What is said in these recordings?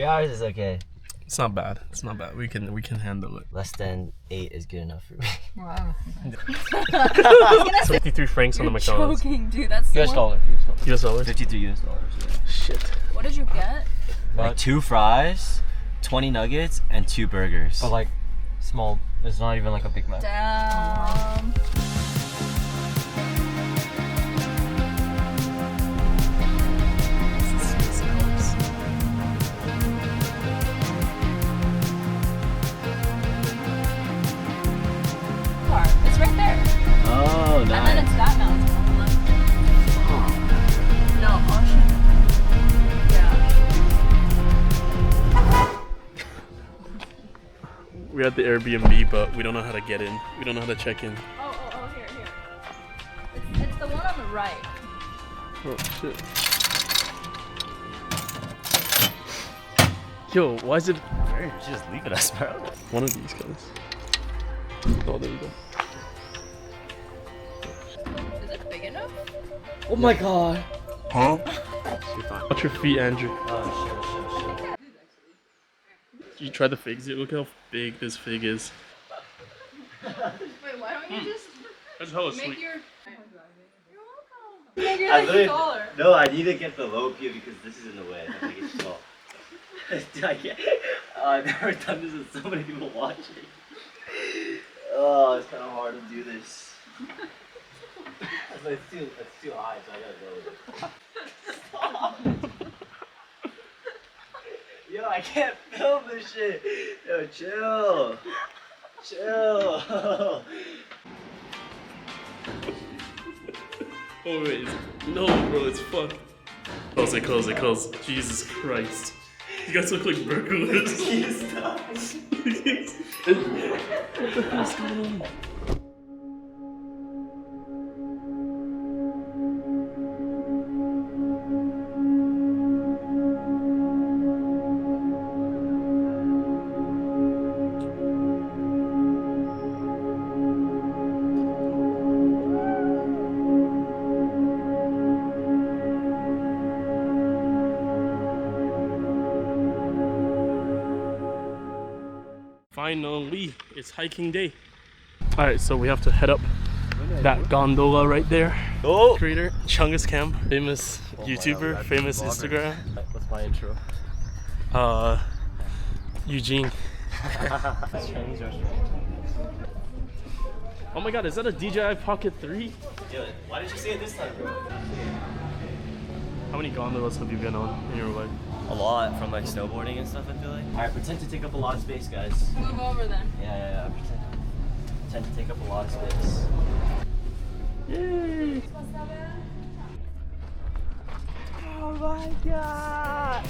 hours is okay. It's not bad. It's not bad. We can handle it. Less than 8 is good enough for me. Wow. 53 francs on the McDonald's. Joking, dude. That's US dollar. US dollars? 53 US dollars. Yeah. Shit. What did you get? Like 2 fries, 20 nuggets, and 2 burgers. But like small. It's not even like a Big Mac. Damn. It's right there. Oh, nice. And then it's that mountain. No, Ocean. Yeah. We're at the Airbnb, but we don't know how to get in. We don't know how to check in. Oh, here. It's the one on the right. Oh, shit. Yo, why is it... You're just leaving us, bro. One of these guys. Oh, there we go. Is it big enough? Oh my god. Huh? Watch your feet, Andrew. Oh, shit. You try the figs? Look how big this fig is. Wait, why don't you just That's hella make sweet. your... You're welcome. Make your taller. No, I need to get the low view because this is in the way. I think it's tall. I can't. I've never done this with so many people watching. Oh, it's kind of hard to do this. It's too high, so I gotta go with it. Stop! Yo, I can't film this shit. Yo, chill. Chill. Oh wait, no bro, it's fucked. Close it. Jesus Christ. You guys look like burglars. What the hell's going on? Finally, it's hiking day. Alright, so we have to head up that gondola right there. Oh! Creator, Chungus Cam, famous YouTuber, famous Instagram. What's my intro? Eugene. Chinese restaurant. Oh my god, is that a DJI Pocket 3? Yo, why did you say it this time, bro? How many gondolas have you been on in your life? A lot, from like snowboarding and stuff, I feel like. Alright, pretend to take up a lot of space, guys. Move over then. Yeah. Pretend to take up a lot of space. Yay! Oh my god!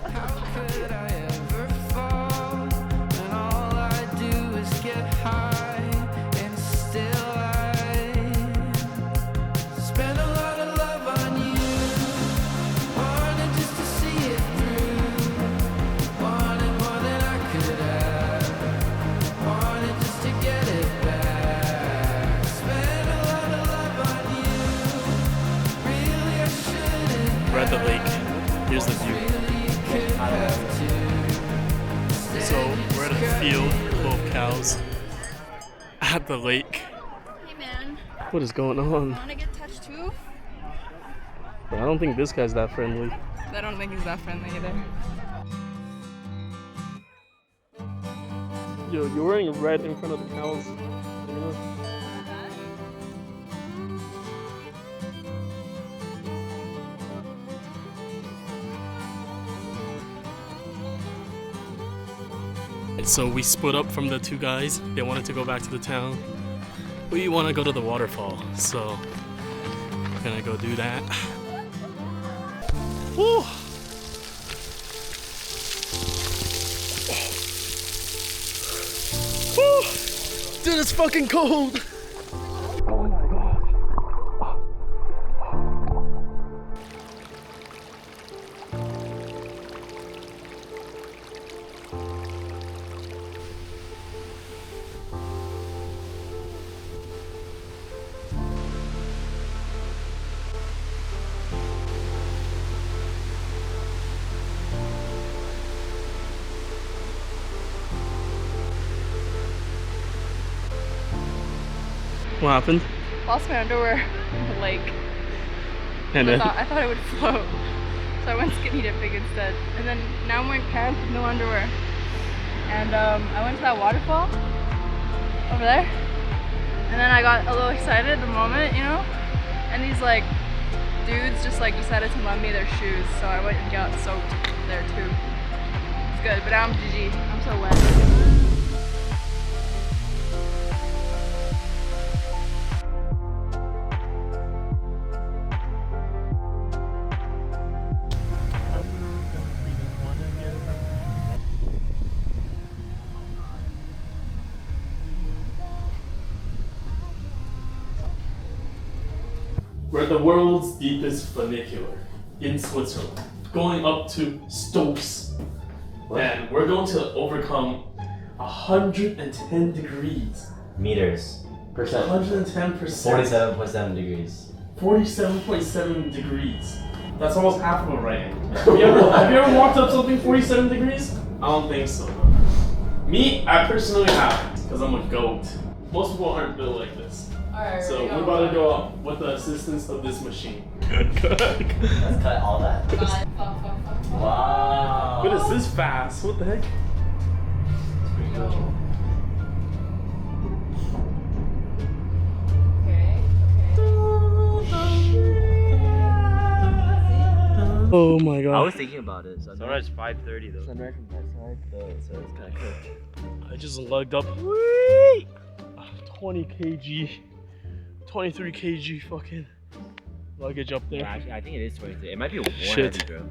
How could I ever fall when all I do is get high and still I spend a lot of love on you, wanted just to see it through, wanted more than I could have, wanted just to get it back, spend a lot of love on you, really I shouldn't. We're at the lake. Here's the view. So we're at a field full of cows at the lake. Hey man, What is going on? wanna get touched too? I don't think this guy's that friendly. I don't think he's that friendly either. Yo, you're wearing red in front of the cows. You know? So we split up from the two guys. They wanted to go back to the town. We want to go to the waterfall, so we're gonna go do that. Woo! Woo! Dude, it's fucking cold. Oh my god. What happened? Lost my underwear in the lake. And then I thought it would float. So I went skinny dipping instead. And then now I'm wearing pants with no underwear. And I went to that waterfall over there. And then I got a little excited at the moment, you know? And these like dudes just like decided to lend me their shoes. So I went and got soaked there too. It's good, but now I'm GG. I'm so wet. we're at the world's deepest funicular in Switzerland, going up to Stoos. And we're going to overcome 110 degrees. Meters. Percent. 110%. 47.7 degrees. 47.7 degrees. That's almost half of a right angle. Have you ever walked up something 47 degrees? I don't think so. Me, I personally have, because I'm a goat. Most people aren't built like this. Alright, So we're about to go up with the assistance of this machine. Let's cut all that. Wow. What is this fast? What the heck? Oh my god. I was thinking about it. Sunrise 5:30 though. Sunrise from that side. So it's kind of cooked. I just lugged up 20 kg, 23 kg fucking luggage up there. Yeah, actually, I think it is 23. It might be more Shit. heavy, bro.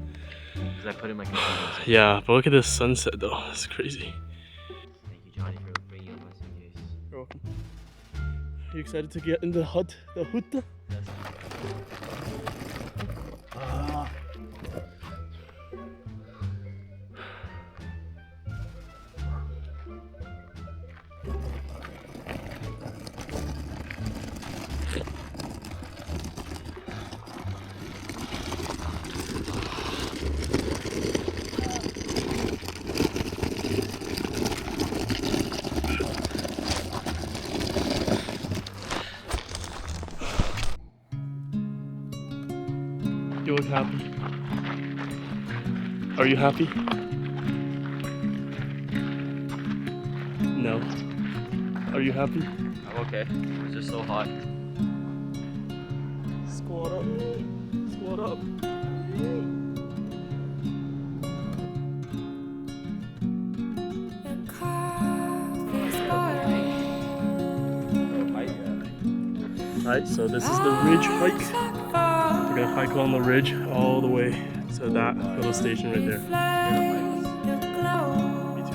Because I put in my containers. Yeah, but look at this sunset though. It's crazy. Thank you, Johnny, for bringing up my suitcase. You're welcome. You excited to get in the hut? The hutta? You look happy. Are you happy? No. Are you happy? I'm okay. It's just so hot. Squat up. Squat up. Alright, so this is the ridge hike. We're gonna hike along the ridge all the way to that little station right there. Me too.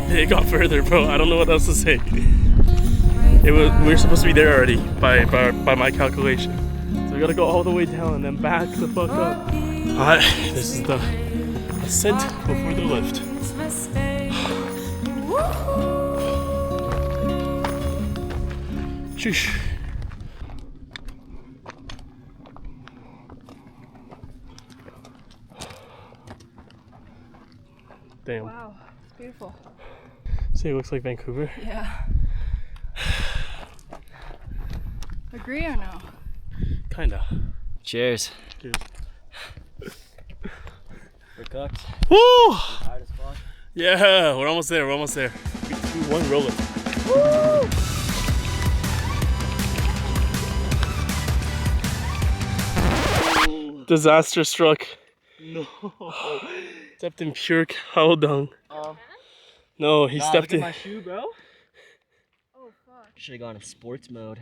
It got further, bro. I don't know what else to say. We were supposed to be there already by my calculation. So we gotta go all the way down and then back the fuck up. Alright, this is the ascent before the lift. Sheesh. Damn. Wow, it's beautiful. See, it looks like Vancouver. Yeah. Agree or no? Kinda. Cheers. Cheers. We're cooked. Woo! Tired as fuck. Yeah, we're almost there. We're almost there. 3, 2, 1, roll it. Woo! Disaster struck. No. Stepped in pure cow dung. No, he stepped in. My shoe, bro. Oh fuck. Should have gone in sports mode.